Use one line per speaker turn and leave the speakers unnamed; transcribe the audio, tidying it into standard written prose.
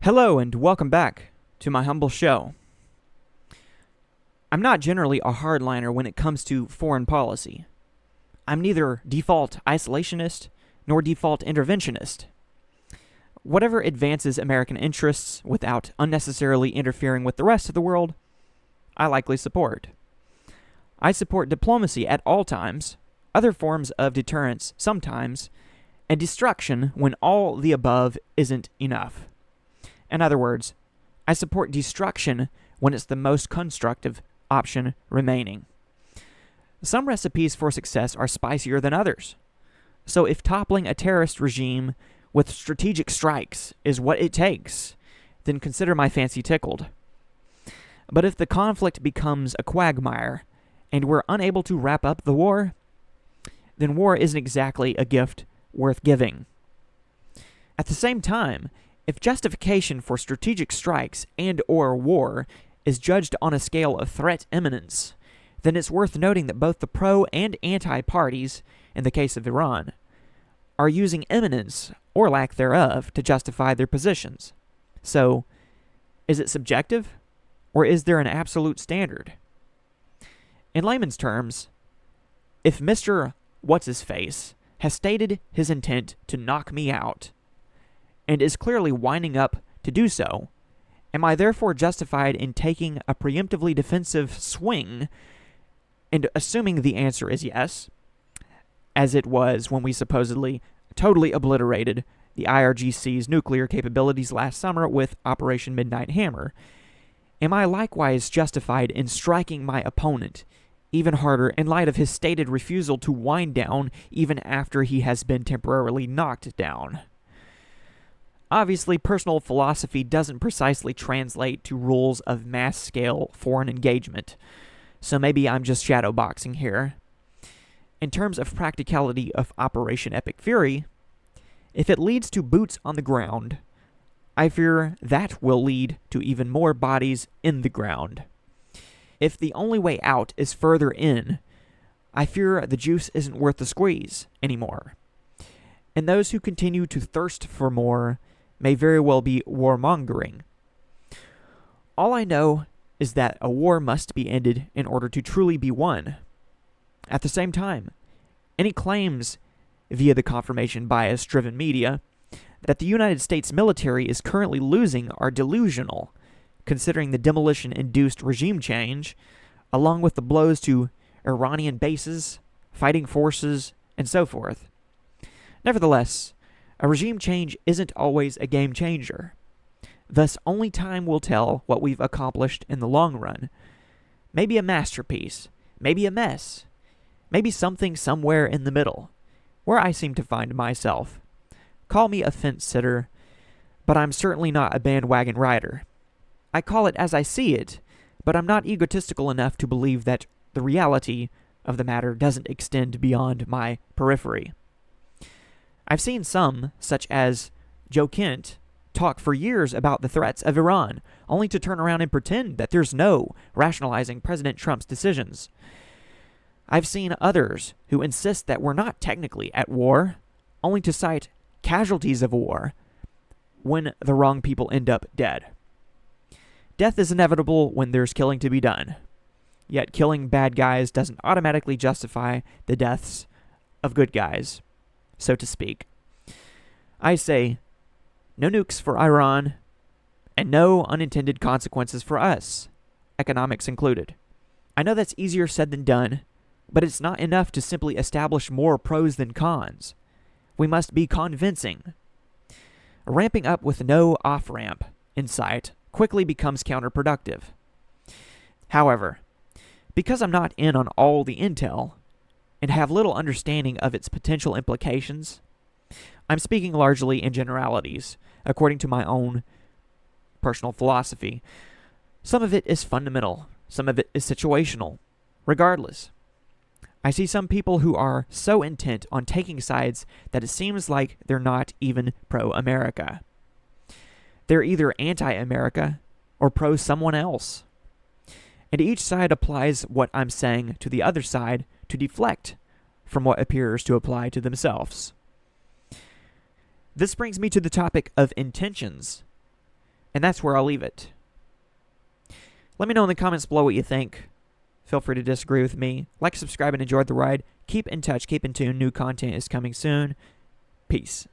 Hello and welcome back to my humble show. I'm not generally a hardliner when it comes to foreign policy. I'm neither default isolationist nor default interventionist. Whatever advances American interests without unnecessarily interfering with the rest of the world, I likely support. I support diplomacy at all times, other forms of deterrence sometimes, and destruction when all the above isn't enough. In other words, I support destruction when it's the most constructive option remaining. Some recipes for success are spicier than others. So if toppling a terrorist regime with strategic strikes is what it takes, then consider my fancy tickled. But if the conflict becomes a quagmire and we're unable to wrap up the war, then war isn't exactly a gift worth giving. At the same time, if justification for strategic strikes and/or war is judged on a scale of threat imminence, then it's worth noting that both the pro and anti parties, in the case of Iran, are using imminence, or lack thereof, to justify their positions. So, is it subjective, or is there an absolute standard? In layman's terms, if Mr. What's-His-Face has stated his intent to knock me out, and is clearly winding up to do so, am I therefore justified in taking a preemptively defensive swing, and assuming the answer is yes, as it was when we supposedly totally obliterated the IRGC's nuclear capabilities last summer with Operation Midnight Hammer, am I likewise justified in striking my opponent even harder in light of his stated refusal to wind down even after he has been temporarily knocked down? Obviously, personal philosophy doesn't precisely translate to rules of mass-scale foreign engagement, so maybe I'm just shadowboxing here. In terms of practicality of Operation Epic Fury, if it leads to boots on the ground, I fear that will lead to even more bodies in the ground. If the only way out is further in, I fear the juice isn't worth the squeeze anymore. And those who continue to thirst for more may very well be warmongering. All I know is that a war must be ended in order to truly be won. At the same time, any claims via the confirmation bias-driven media that the United States military is currently losing are delusional, considering the demolition-induced regime change, along with the blows to Iranian bases, fighting forces, and so forth. Nevertheless, a regime change isn't always a game changer. Thus, only time will tell what we've accomplished in the long run. Maybe a masterpiece, maybe a mess, maybe something somewhere in the middle, where I seem to find myself. Call me a fence-sitter, but I'm certainly not a bandwagon rider. I call it as I see it, but I'm not egotistical enough to believe that the reality of the matter doesn't extend beyond my periphery. I've seen some, such as Joe Kent, talk for years about the threats of Iran, only to turn around and pretend that there's no rationalizing President Trump's decisions. I've seen others who insist that we're not technically at war, only to cite casualties of war when the wrong people end up dead. Death is inevitable when there's killing to be done, yet killing bad guys doesn't automatically justify the deaths of good guys, so to speak. I say, no nukes for Iran, and no unintended consequences for us, economics included. I know that's easier said than done, but it's not enough to simply establish more pros than cons. We must be convincing. Ramping up with no off-ramp in sight quickly becomes counterproductive. However, because I'm not in on all the intel, and have little understanding of its potential implications, I'm speaking largely in generalities, according to my own personal philosophy. Some of it is fundamental, some of it is situational. Regardless, I see some people who are so intent on taking sides that it seems like they're not even pro-America. They're either anti-America or pro-someone else. And each side applies what I'm saying to the other side to deflect from what appears to apply to themselves. This brings me to the topic of intentions. And that's where I'll leave it. Let me know in the comments below what you think. Feel free to disagree with me. Like, subscribe, and enjoy the ride. Keep in touch, keep in tune. New content is coming soon. Peace.